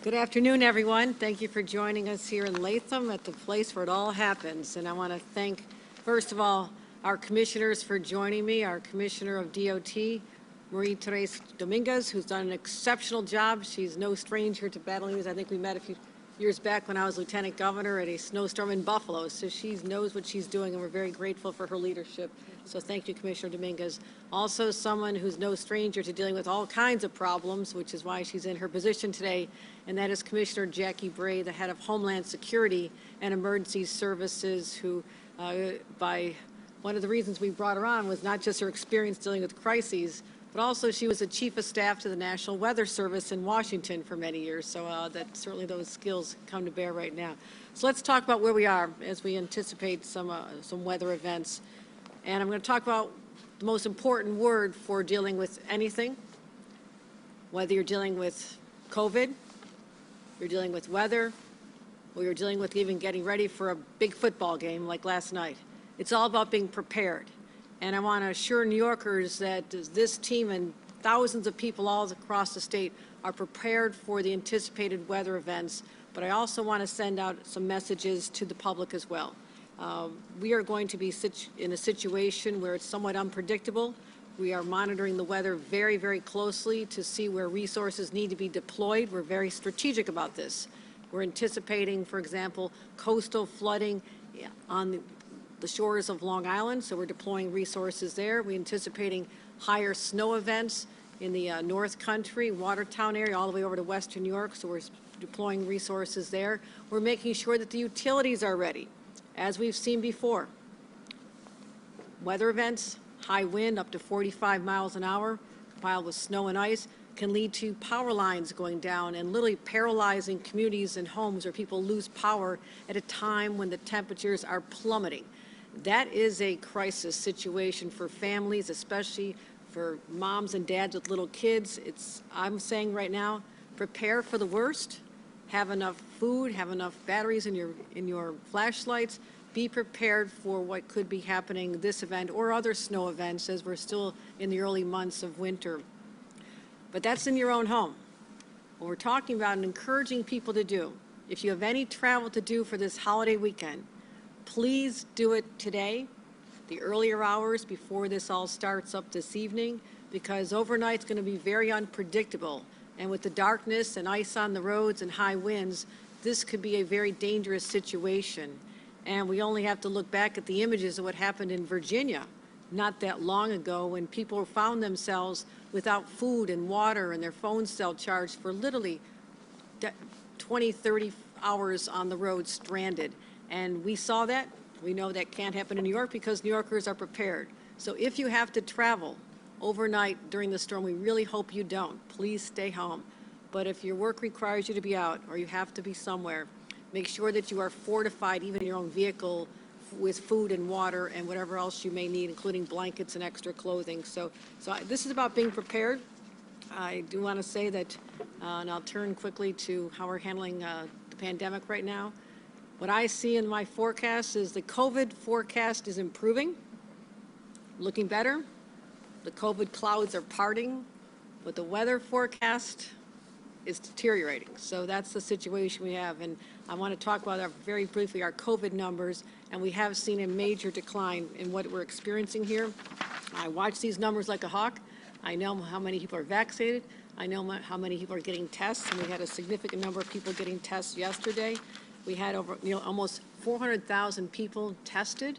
Good afternoon, everyone. Thank you for joining us here in Latham at the place where it all happens. And I want to thank, first of all, our commissioners for joining me, our Commissioner of DOT, Marie-Therese Dominguez, who's done an exceptional job. She's no stranger to battling these. I think we met a few years back when I was Lieutenant Governor at a snowstorm in Buffalo. So she knows what she's doing, and we're very grateful for her leadership. So thank you, Commissioner Dominguez. Also someone who's no stranger to dealing with all kinds of problems, which is why she's in her position today, and that is Commissioner Jackie Bray, the head of Homeland Security and Emergency Services, who by one of the reasons we brought her on was not just her experience dealing with crises, but also she was the Chief of Staff to the National Weather Service in Washington for many years, so that certainly those skills come to bear right now. So let's talk about where we are as we anticipate some weather events. And I'm going to talk about the most important word for dealing with anything, whether you're dealing with COVID, you're dealing with weather, or you're dealing with even getting ready for a big football game like last night. It's all about being prepared. And I want to assure New Yorkers that this team and thousands of people all across the state are prepared for the anticipated weather events, but I also want to send out some messages to the public as well. We are going to be in a situation where it's somewhat unpredictable. We are monitoring the weather very, very closely to see where resources need to be deployed. We're very strategic about this. We're anticipating, for example, coastal flooding on the shores of Long Island, so we're deploying resources there. We're anticipating higher snow events in the North Country, Watertown area, all the way over to Western New York, so we're deploying resources there. We're making sure that the utilities are ready. As we've seen before, weather events, high wind up to 45 miles an hour, combined with snow and ice, can lead to power lines going down and literally paralyzing communities and homes where people lose power at a time when the temperatures are plummeting. That is a crisis situation for families, especially for moms and dads with little kids. I'm saying right now, prepare for the worst. Have enough food, have enough batteries in your flashlights. Be prepared for what could be happening this event or other snow events as we're still in the early months of winter. But that's in your own home. What we're talking about and encouraging people to do, if you have any travel to do for this holiday weekend, please do it today, the earlier hours before this all starts up this evening, because overnight's going to be very unpredictable. And with the darkness and ice on the roads and high winds, this could be a very dangerous situation. And we only have to look back at the images of what happened in Virginia not that long ago when people found themselves without food and water and their phones still charged for literally 20, 30 hours on the road stranded. And we saw that. We know that can't happen in New York because New Yorkers are prepared. So if you have to travel overnight during the storm, we really hope you don't. Please stay home. But if your work requires you to be out or you have to be somewhere, make sure that you are fortified, even in your own vehicle, with food and water and whatever else you may need, including blankets and extra clothing. So this is about being prepared. I do want to say that, and I'll turn quickly to how we're handling the pandemic right now. What I see in my forecast is the COVID forecast is improving, looking better. The COVID clouds are parting, but the weather forecast is deteriorating. So that's the situation we have. And I want to talk about very briefly our COVID numbers, and we have seen a major decline in what we're experiencing here. I watch these numbers like a hawk. I know how many people are vaccinated. I know how many people are getting tests, and we had a significant number of people getting tests yesterday. We had over, almost 400,000 people tested.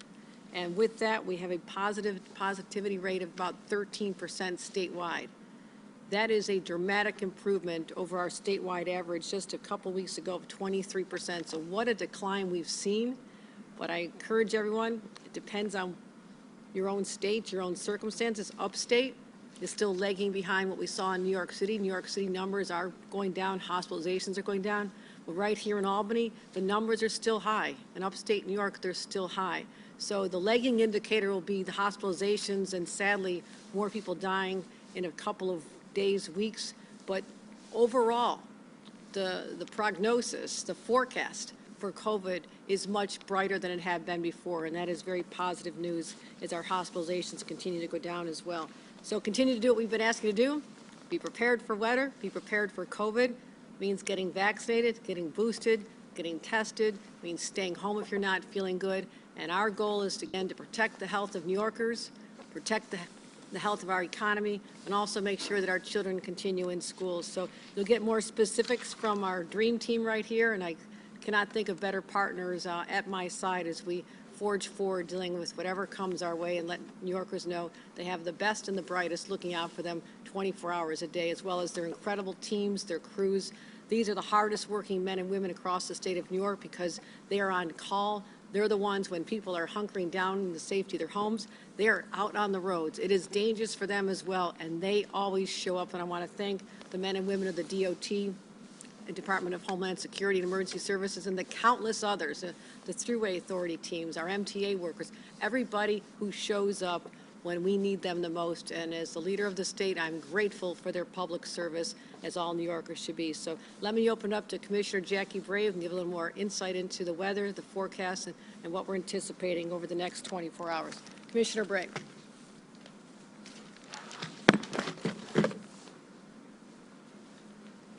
And with that, we have a positivity rate of about 13% statewide. That is a dramatic improvement over our statewide average just a couple weeks ago of 23%. So what a decline we've seen. But I encourage everyone, it depends on your own state, your own circumstances. Upstate is still lagging behind what we saw in New York City. New York City numbers are going down, hospitalizations are going down. But right here in Albany, the numbers are still high. In upstate New York, they're still high. So the lagging indicator will be the hospitalizations and sadly more people dying in a couple of days, weeks. But overall, the prognosis, the forecast for COVID is much brighter than it had been before, and that is very positive news as our hospitalizations continue to go down as well. So continue to do what we've been asking you to do. Be prepared for weather, be prepared for COVID, means getting vaccinated, getting boosted, getting tested, means staying home if you're not feeling good. And our goal is, again, to protect the health of New Yorkers, protect the health of our economy, and also make sure that our children continue in schools. So you'll get more specifics from our dream team right here, and I cannot think of better partners at my side as we forge forward dealing with whatever comes our way and let New Yorkers know they have the best and the brightest looking out for them 24 hours a day, as well as their incredible teams, their crews. These are the hardest working men and women across the state of New York because they are on call. They're the ones, when people are hunkering down in the safety of their homes, they're out on the roads. It is dangerous for them as well, and they always show up. And I want to thank the men and women of the DOT, the Department of Homeland Security and Emergency Services, and the countless others, the Thruway Authority teams, our MTA workers, everybody who shows up when we need them the most. And as the leader of the state, I'm grateful for their public service, as all New Yorkers should be. So let me open up to Commissioner Jackie Brave and give a little more insight into the weather, the forecast, and what we're anticipating over the next 24 hours. Commissioner Brave.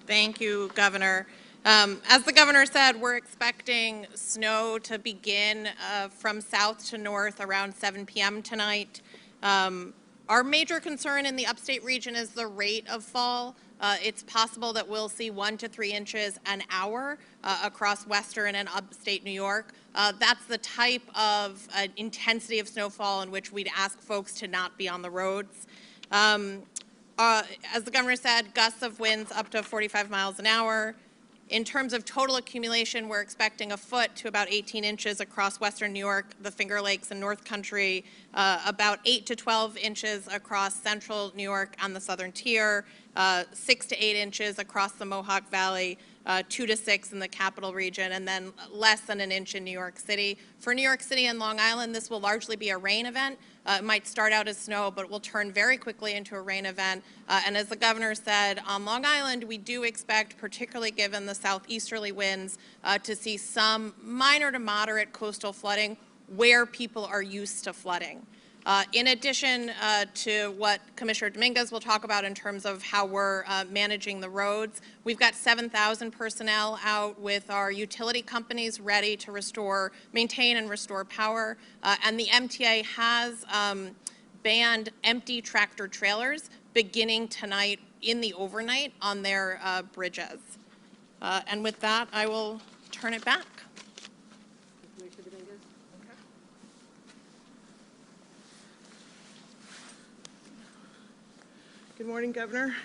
Thank you, Governor. As the Governor said, we're expecting snow to begin from south to north around 7 p.m. tonight. Our major concern in the upstate region is the rate of fall. It's possible that we'll see 1 to 3 inches an hour across western and upstate New York. That's the type of intensity of snowfall in which we'd ask folks to not be on the roads. As the Governor said, gusts of winds up to 45 miles an hour. In terms of total accumulation, we're expecting 1 foot to about 18 inches across western New York, the Finger Lakes and North Country, about 8 to 12 inches across central New York on the southern tier, 6 to 8 inches across the Mohawk Valley, 2 to 6 in the capital region, and then less than an inch in New York City. For New York City and Long Island, this will largely be a rain event. It might start out as snow, but it will turn very quickly into a rain event. And as the Governor said, on Long Island, we do expect, particularly given the southeasterly winds, to see some minor to moderate coastal flooding where people are used to flooding. In addition to what Commissioner Dominguez will talk about in terms of how we're managing the roads, we've got 7,000 personnel out with our utility companies ready to maintain and restore power. And the MTA has banned empty tractor trailers beginning tonight in the overnight on their bridges. And with that, I will turn it back. Good morning, Governor.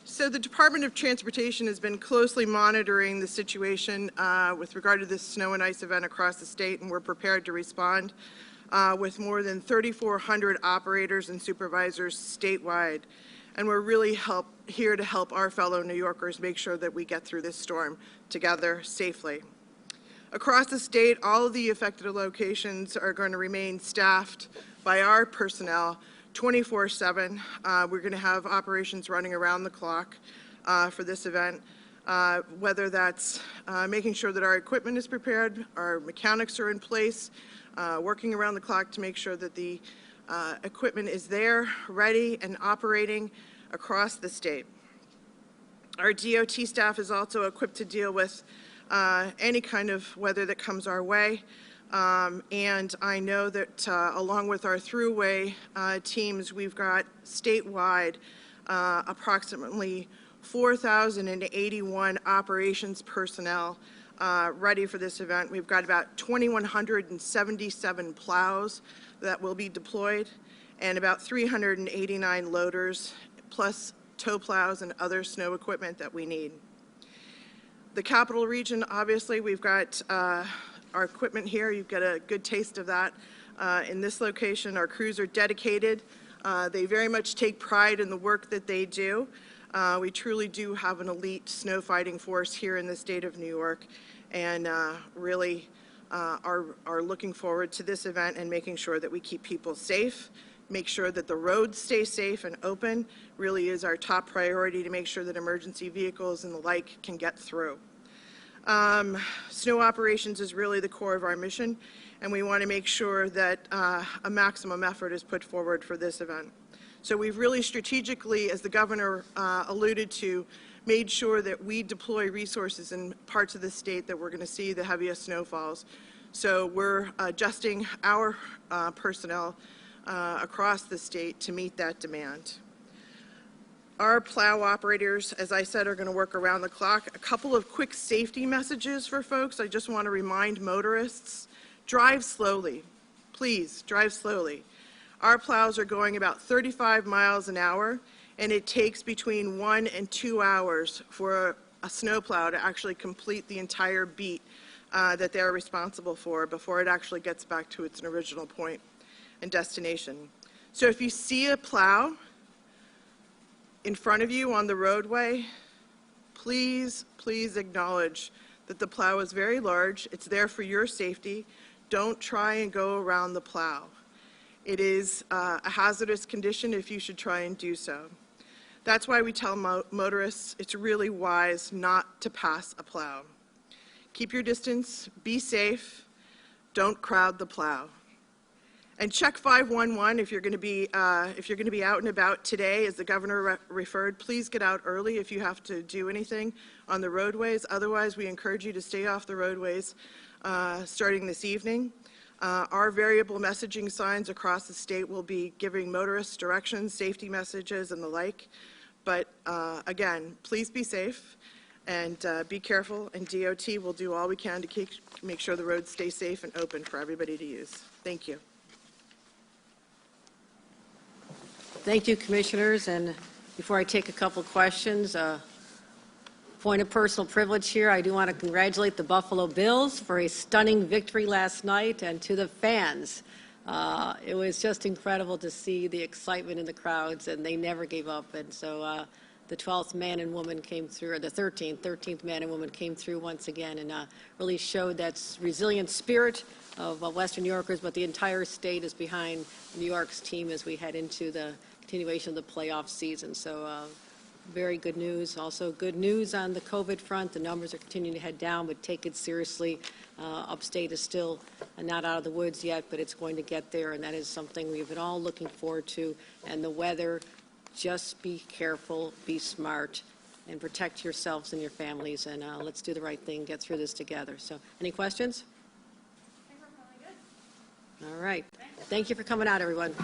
So the Department of Transportation has been closely monitoring the situation with regard to this snow and ice event across the state, and we're prepared to respond with more than 3,400 operators and supervisors statewide. And we're really here to help our fellow New Yorkers make sure that we get through this storm together safely. Across the state, all of the affected locations are going to remain staffed by our personnel 24/7. We're going to have operations running around the clock for this event, whether that's making sure that our equipment is prepared, our mechanics are in place, working around the clock to make sure that the equipment is there, ready, and operating across the state. Our DOT staff is also equipped to deal with any kind of weather that comes our way. And I know that along with our Thruway teams, we've got statewide approximately 4,081 operations personnel ready for this event. We've got about 2,177 plows that will be deployed and about 389 loaders, plus tow plows and other snow equipment that we need. The capital region, obviously, we've got our equipment here. You've got a good taste of that. In this location, our crews are dedicated. They very much take pride in the work that they do. We truly do have an elite snow fighting force here in the state of New York, and really are looking forward to this event and making sure that we keep people safe, make sure that the roads stay safe and open. Really is our top priority to make sure that emergency vehicles and the like can get through. Snow operations is really the core of our mission, and we want to make sure that a maximum effort is put forward for this event. So we've really strategically, as the Governor alluded to, made sure that we deploy resources in parts of the state that we're going to see the heaviest snowfalls. So we're adjusting our personnel across the state to meet that demand. Our plow operators, as I said, are going to work around the clock. A couple of quick safety messages for folks. I just want to remind motorists, drive slowly. Please, drive slowly. Our plows are going about 35 miles an hour, and it takes between 1 and 2 hours for a snowplow to actually complete the entire beat that they're responsible for before it actually gets back to its original point and destination. So if you see a plow in front of you on the roadway, please, please acknowledge that the plow is very large. It's there for your safety. Don't try and go around the plow. It is a hazardous condition if you should try and do so. That's why we tell motorists it's really wise not to pass a plow. Keep your distance, be safe, don't crowd the plow. And check 511 if you're going to be out and about today, as the governor referred. Please get out early if you have to do anything on the roadways. Otherwise, we encourage you to stay off the roadways starting this evening. Our variable messaging signs across the state will be giving motorists directions, safety messages, and the like. But again, please be safe and be careful, and DOT will do all we can to make sure the roads stay safe and open for everybody to use. Thank you. Thank you, Commissioners. And before I take a couple questions, point of personal privilege here, I do want to congratulate the Buffalo Bills for a stunning victory last night, and to the fans. It was just incredible to see the excitement in the crowds, and they never gave up. And so the 12th man and woman came through, or the 13th man and woman came through once again, and really showed that resilient spirit of Western New Yorkers, but the entire state is behind New York's team as we head into the continuation of the playoff season. So very good news. Also good news on the COVID front. The numbers are continuing to head down, but take it seriously. Upstate is still not out of the woods yet, but it's going to get there, and that is something we've been all looking forward to. And the weather, just be careful, be smart, and protect yourselves and your families, and let's do the right thing, get through this together. So any questions? I think we're probably good. All right. Thank you for coming out, everyone.